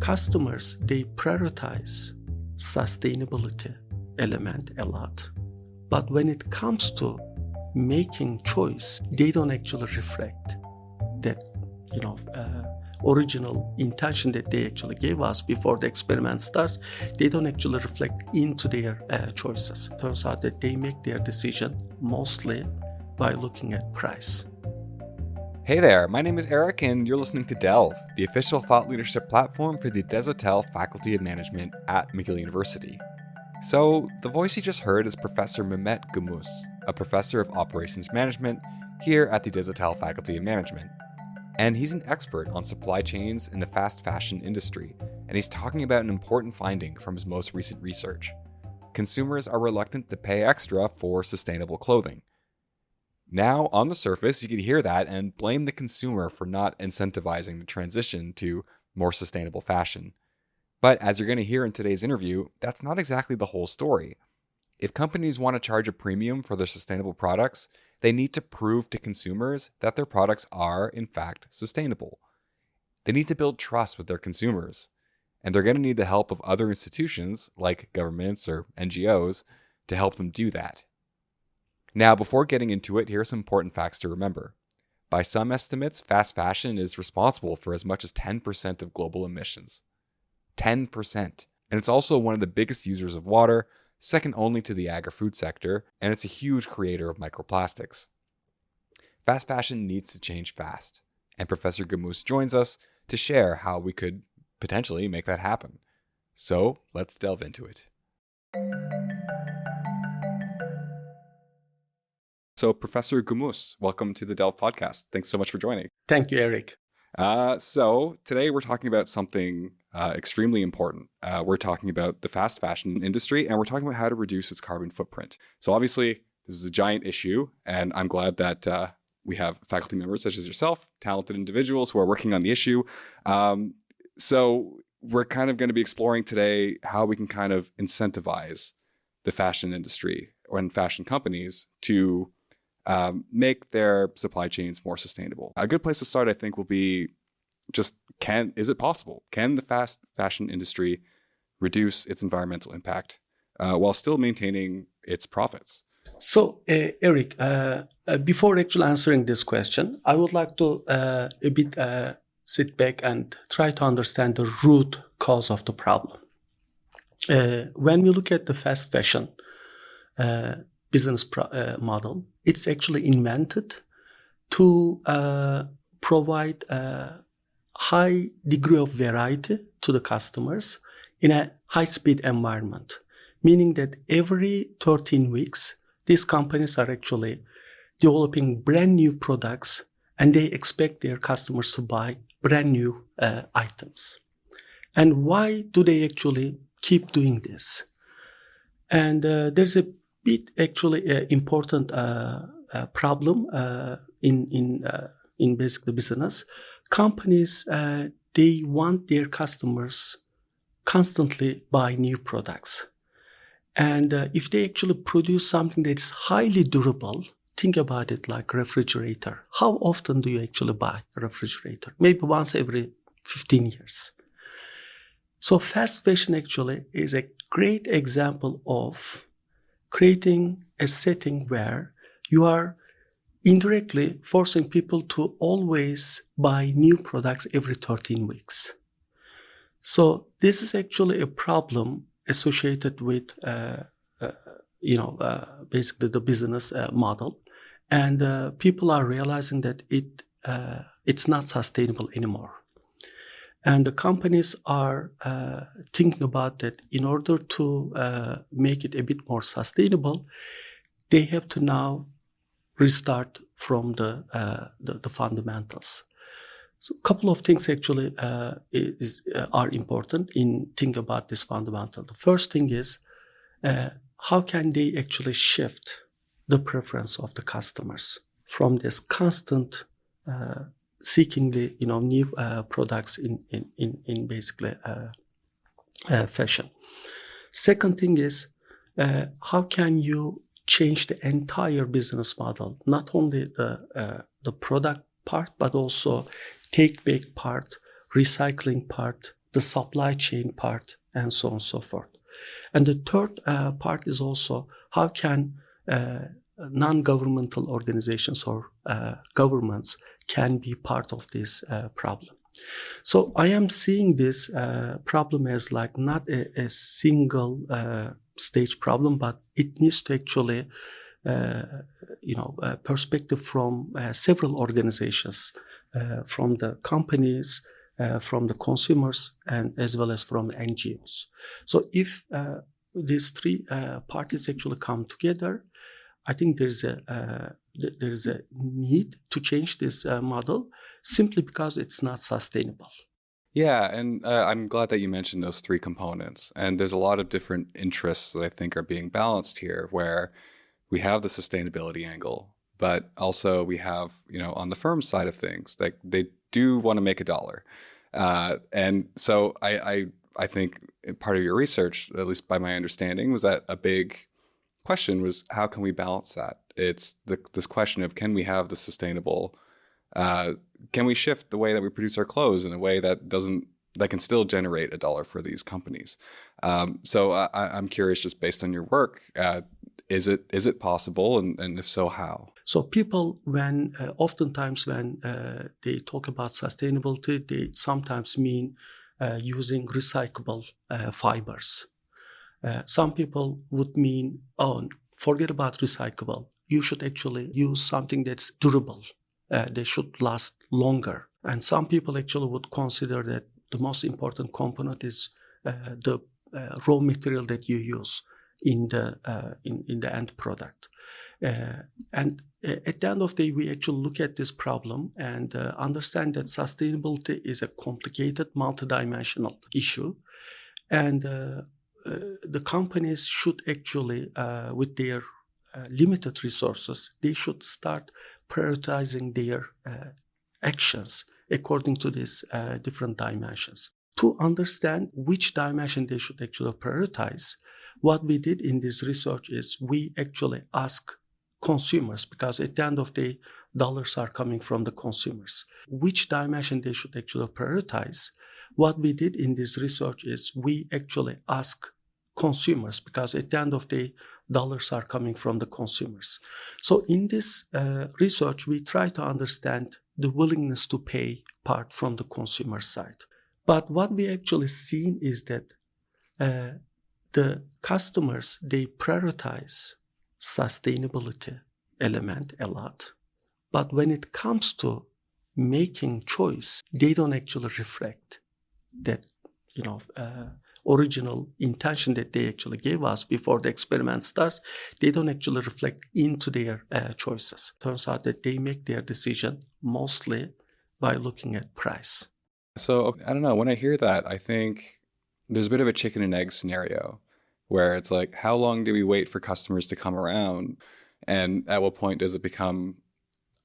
customers, they prioritize sustainability element a lot. But when it comes to making choice, they don't actually reflect that, original intention that they actually gave us before the experiment starts. They don't actually reflect into their choices. Turns out that they make their decision mostly by looking at price. Hey there, my name is Eric and you're listening to Delve, the official thought leadership platform for the Des Hotels Faculty of Management at McGill University. So, the voice you just heard is Professor Mehmet Gumus, a professor of operations management here at the Des Hotels Faculty of Management. And he's an expert on supply chains in the fast fashion industry, and he's talking about an important finding from his most recent research. Consumers are reluctant to pay extra for sustainable clothing. Now, on the surface, you could hear that and blame the consumer for not incentivizing the transition to more sustainable fashion. But as you're going to hear in today's interview, that's not exactly the whole story. If companies want to charge a premium for their sustainable products, they need to prove to consumers that their products are, in fact, sustainable. They need to build trust with their consumers, and they're going to need the help of other institutions, like governments or NGOs, to help them do that. Now, before getting into it, here are some important facts to remember. By some estimates, fast fashion is responsible for as much as 10% of global emissions. 10%. And it's also one of the biggest users of water, second only to the agri-food sector, and it's a huge creator of microplastics. Fast fashion needs to change fast, and Professor Gumus joins us to share how we could potentially make that happen. So, let's delve into it. So, Professor Gumus, welcome to the Delve Podcast. Thanks so much for joining. Thank you, Eric. So today we're talking about something extremely important. We're talking about the fast fashion industry, and we're talking about how to reduce its carbon footprint. So obviously, this is a giant issue, and I'm glad that we have faculty members such as yourself, talented individuals who are working on the issue. So we're kind of going to be exploring today how we can kind of incentivize the fashion industry and fashion companies to make their supply chains more sustainable. A good place to start, I think, will be just is it possible? Can the fast fashion industry reduce its environmental impact while still maintaining its profits? So, Eric, before actually answering this question, I would like to a bit sit back and try to understand the root cause of the problem. When we look at the fast fashion business model, it's actually invented to provide a high degree of variety to the customers in a high-speed environment, meaning that every 13 weeks, these companies are actually developing brand new products, and they expect their customers to buy brand new items. And why do they actually keep doing this? And there's a bit actually important problem in basically business. Companies, they want their customers constantly buy new products. And if they actually produce something that's highly durable, think about it like refrigerator. How often do you actually buy a refrigerator? Maybe once every 15 years. So fast fashion actually is a great example of creating a setting where you are indirectly forcing people to always buy new products every 13 weeks. So this is actually a problem associated with, basically the business model, and people are realizing that it's not sustainable anymore. And the companies are thinking about that in order to make it a bit more sustainable, they have to now restart from the fundamentals. So a couple of things actually are important in thinking about this fundamental. The first thing is how can they actually shift the preference of the customers from this constant seeking the new products in basically fashion. Second thing is how can you change the entire business model, not only the product part, but also take back part, recycling part, the supply chain part, and so on and so forth. And the third part is also how can non-governmental organizations or governments can be part of this problem. So I am seeing this problem as like not a single stage problem, but it needs to actually, perspective from several organizations, from the companies, from the consumers, and as well as from NGOs. So if these three parties actually come together, I think there is a need to change this model simply because it's not sustainable. Yeah, and I'm glad that you mentioned those three components. And there's a lot of different interests that I think are being balanced here, where we have the sustainability angle, but also we have, on the firm side of things, like they do want to make a dollar. And so I think part of your research, at least by my understanding, was that a big question was how can we balance that? It's this question of can we have the sustainable, can we shift the way that we produce our clothes in a way that can still generate a dollar for these companies? So I'm curious, just based on your work, is it possible, and if so, how? So people, oftentimes when they talk about sustainability, they sometimes mean using recyclable fibers. Some people would mean, forget about recyclable. You should actually use something that's durable. They should last longer. And some people actually would consider that the most important component is the raw material that you use in the end product. And at the end of the day, we actually look at this problem and understand that sustainability is a complicated, multidimensional issue. And the companies should actually, with their limited resources, they should start prioritizing their actions according to these different dimensions. To understand which dimension they should actually prioritize, what we did in this research is we actually ask consumers, because at the end of the day, dollars are coming from the consumers, which dimension they should actually prioritize. What we did in this research is we actually ask consumers, because at the end of the day, dollars are coming from the consumers. So in this research, we try to understand the willingness to pay part from the consumer side. But what we actually seen is that the customers, they prioritize sustainability element a lot. But when it comes to making choice, they don't actually reflect that, original intention that they actually gave us before the experiment starts. They don't actually reflect into their choices. Turns out that they make their decision mostly by looking at price. So I don't know, when I hear that, I think there's a bit of a chicken and egg scenario where it's like, how long do we wait for customers to come around? And at what point does it become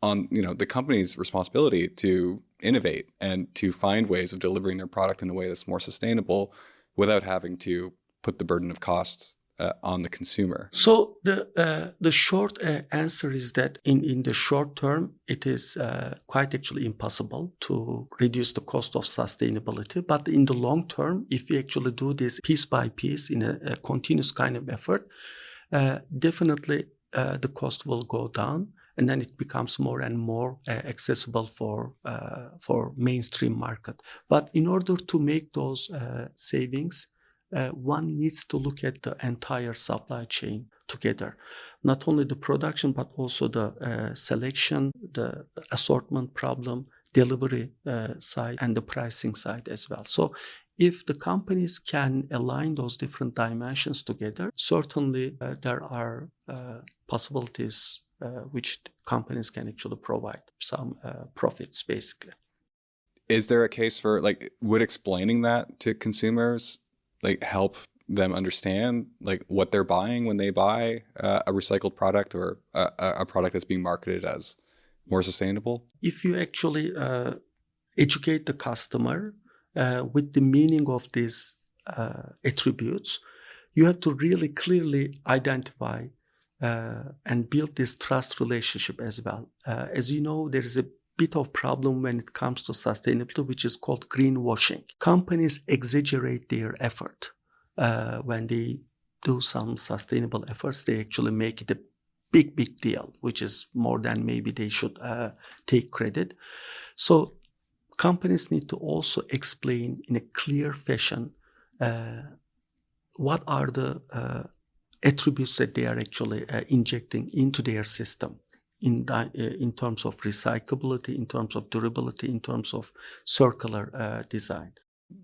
on, the company's responsibility to innovate and to find ways of delivering their product in a way that's more sustainable without having to put the burden of costs on the consumer? So the short answer is that in the short term, it is quite actually impossible to reduce the cost of sustainability. But in the long term, if we actually do this piece by piece in a continuous kind of effort, definitely the cost will go down, and then it becomes more and more accessible for mainstream market. But in order to make those savings, one needs to look at the entire supply chain together, not only the production, but also the selection, the assortment problem, delivery side, and the pricing side as well. So if the companies can align those different dimensions together, certainly there are possibilities which companies can actually provide some profits, basically. Is there a case for, would explaining that to consumers help them understand what they're buying when they buy a recycled product or a product that's being marketed as more sustainable? If you actually educate the customer with the meaning of these attributes, you have to really clearly identify and build this trust relationship as well. As you know, there is a bit of problem when it comes to sustainability, which is called greenwashing. Companies exaggerate their effort. When they do some sustainable efforts, they actually make it a big deal, which is more than maybe they should take credit. So companies need to also explain in a clear fashion what are the attributes that they are actually injecting into their system in terms of recyclability, in terms of durability, in terms of circular design.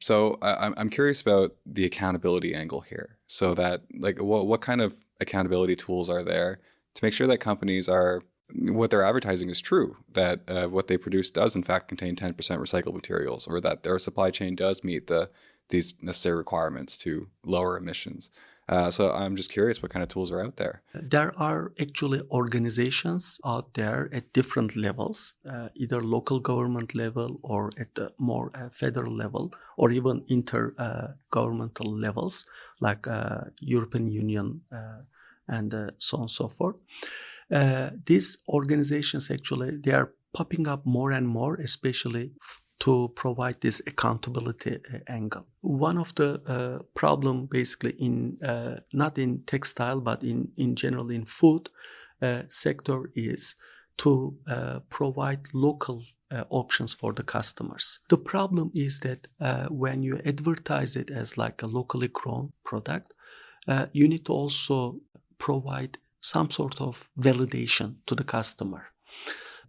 So I'm curious about the accountability angle here. So that, like, what kind of accountability tools are there to make sure that companies are, what they're advertising is true, that what they produce does in fact contain 10% recycled materials, or that their supply chain does meet these necessary requirements to lower emissions. So I'm just curious what kind of tools are out there. There are actually organizations out there at different levels, either local government level or at the more federal level, or even intergovernmental levels like European Union and so on and so forth. These organizations actually, they are popping up more and more, especially to provide this accountability angle. One of the problem basically in not in textile but in general in food sector is to provide local options for the customers. The problem is that when you advertise it as like a locally grown product, you need to also provide some sort of validation to the customer.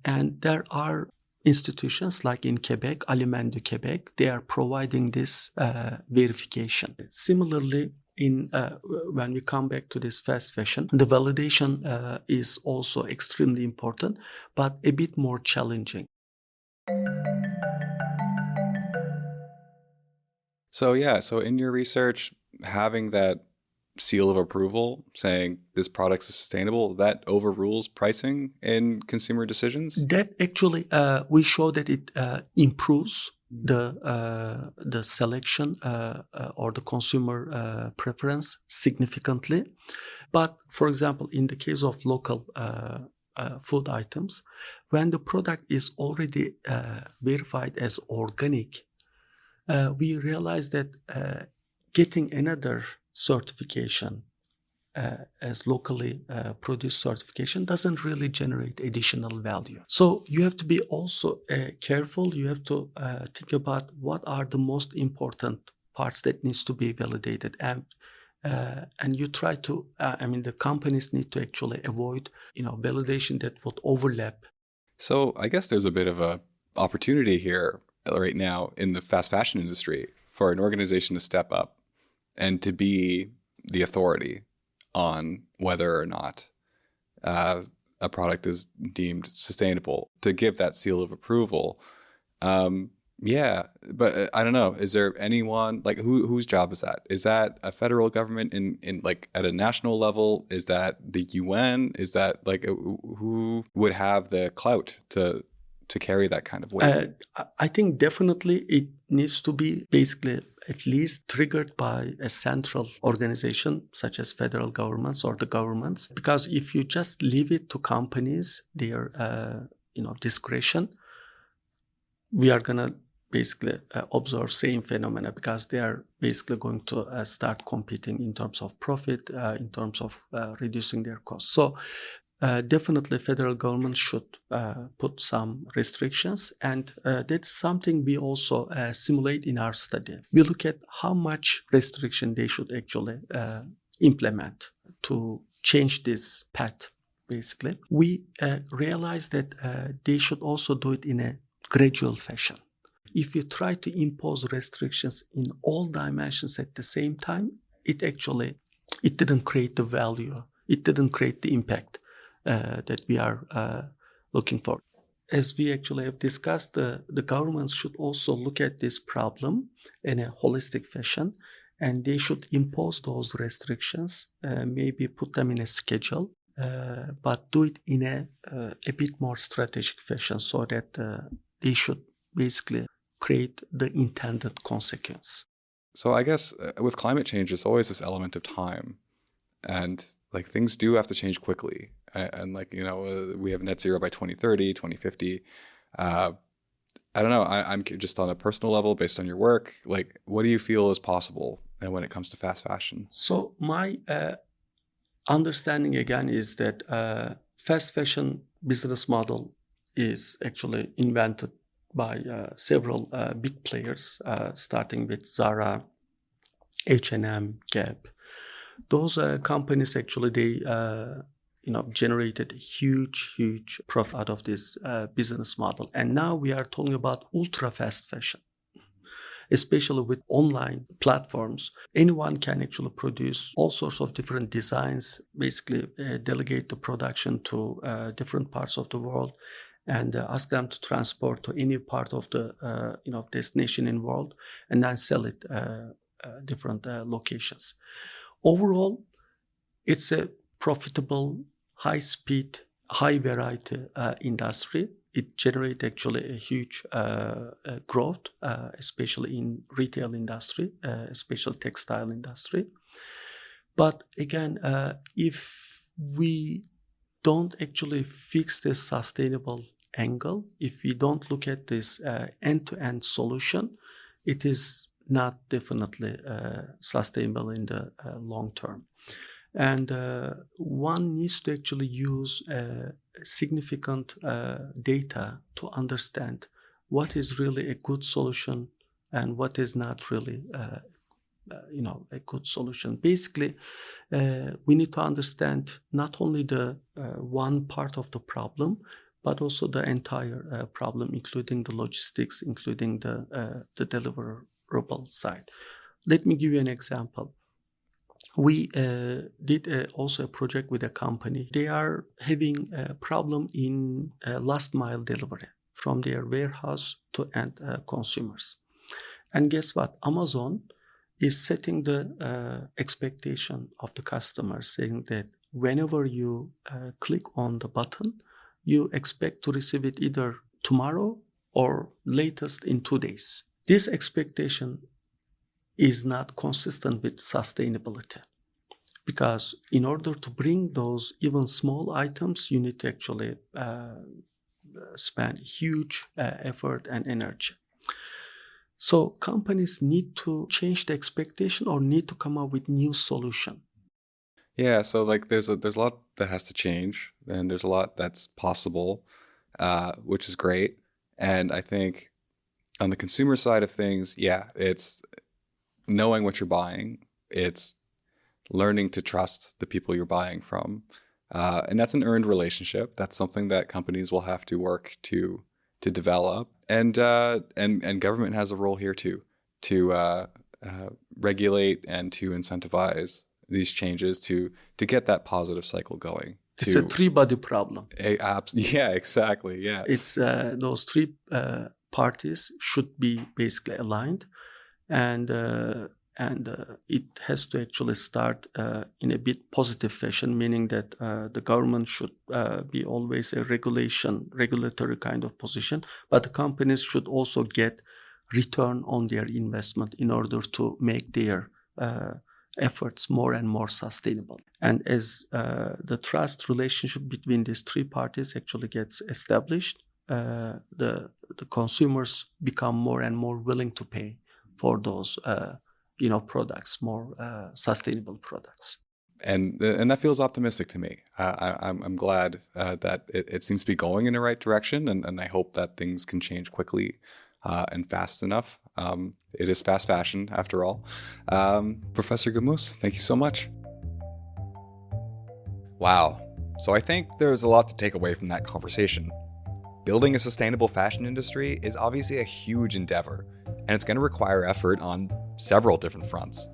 And there are institutions like in Quebec, Aliment du Québec, they are providing this verification. Similarly, when we come back to this fast fashion, the validation is also extremely important, but a bit more challenging. So in your research, having that seal of approval saying this product is sustainable, that overrules pricing in consumer decisions? That actually, we show that it improves the selection or the consumer preference significantly. But for example, in the case of local food items, when the product is already verified as organic, we realize that getting another certification as locally produced certification doesn't really generate additional value. So you have to be also careful. You have to think about what are the most important parts that needs to be validated, and you try to the companies need to actually avoid validation that would overlap. So I guess there's a bit of a opportunity here right now in the fast fashion industry for an organization to step up and to be the authority on whether or not a product is deemed sustainable, to give that seal of approval. But I don't know. Is there anyone, like, whose job is that? Is that a federal government in like at a national level? Is that the UN? Is that like who would have the clout to carry that kind of weight? I think definitely it needs to be basically at least triggered by a central organization such as federal governments or the governments. Because if you just leave it to companies, their discretion, we are going to basically observe same phenomena, because they are basically going to start competing in terms of profit, in terms of reducing their costs. So definitely federal government should put some restrictions, and that's something we also simulate in our study. We look at how much restriction they should actually implement to change this path. Basically, we realize that they should also do it in a gradual fashion. If you try to impose restrictions in all dimensions at the same time, it didn't create the value, it didn't create the impact that we are looking for. As we actually have discussed, the governments should also look at this problem in a holistic fashion, and they should impose those restrictions, maybe put them in a schedule, but do it in a bit more strategic fashion, so that they should basically create the intended consequence. So I guess with climate change, there's always this element of time, and like things do have to change quickly. And like, we have net zero by 2030, 2050. I don't know. I'm just on a personal level, based on your work. Like, what do you feel is possible when it comes to fast fashion? So my understanding again is that fast fashion business model is actually invented by several big players, starting with Zara, H&M, Gap. Those companies actually they generated huge profit out of this business model, and now we are talking about ultra fast fashion. Especially with online platforms, anyone can actually produce all sorts of different designs, basically delegate the production to different parts of the world and ask them to transport to any part of the destination in the world and then sell it different locations. Overall, it's a profitable, high-speed, high-variety industry. It generates actually a huge growth, especially in retail industry, especially textile industry. But again, if we don't actually fix this sustainable angle, if we don't look at this end-to-end solution, it is not definitely sustainable in the long term. And one needs to actually use significant data to understand what is really a good solution and what is not really a good solution. Basically, we need to understand not only the one part of the problem, but also the entire problem, including the logistics, including the deliverable side. Let me give you an example. We did also a project with a company. They are having a problem in last mile delivery from their warehouse to end consumers. And guess what? Amazon is setting the expectation of the customer, saying that whenever you click on the button, you expect to receive it either tomorrow or latest in 2 days. This expectation is not consistent with sustainability, because in order to bring those even small items, you need to actually spend huge effort and energy. So companies need to change the expectation or need to come up with new solution. Yeah, so like there's a lot that has to change, and there's a lot that's possible, which is great. And I think on the consumer side of things, yeah, it's knowing what you're buying. It's learning to trust the people you're buying from. And that's an earned relationship. That's something that companies will have to work to develop. And government has a role here too, to regulate and to incentivize these changes to get that positive cycle going. It's a three-body problem. Yeah, exactly. Yeah. It's those three parties should be basically aligned, and it has to actually start in a bit positive fashion, meaning that the government should be always a regulatory kind of position, but the companies should also get return on their investment in order to make their efforts more and more sustainable. And as the trust relationship between these three parties actually gets established, the consumers become more and more willing to pay for those products, more sustainable products. And that feels optimistic to me. I'm glad that it seems to be going in the right direction, and I hope that things can change quickly and fast enough. It is fast fashion, after all. Professor Gumus, thank you so much. Wow. So I think there's a lot to take away from that conversation. Building a sustainable fashion industry is obviously a huge endeavor, and it's going to require effort on several different fronts.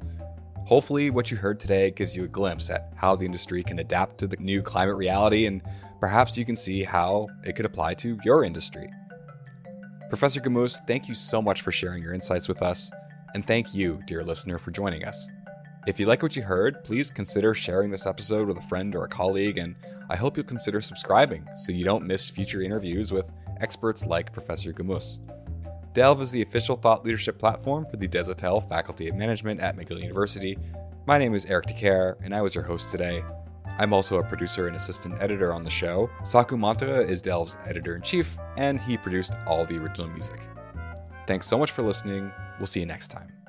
Hopefully, what you heard today gives you a glimpse at how the industry can adapt to the new climate reality, and perhaps you can see how it could apply to your industry. Professor Gumus, thank you so much for sharing your insights with us, and thank you, dear listener, for joining us. If you like what you heard, please consider sharing this episode with a friend or a colleague, and I hope you'll consider subscribing so you don't miss future interviews with experts like Professor Gumus. Delve is the official thought leadership platform for the Desautels Faculty of Management at McGill University. My name is Eric Dicaire, and I was your host today. I'm also a producer and assistant editor on the show. Saku Mantere is Delve's editor-in-chief, and he produced all the original music. Thanks so much for listening. We'll see you next time.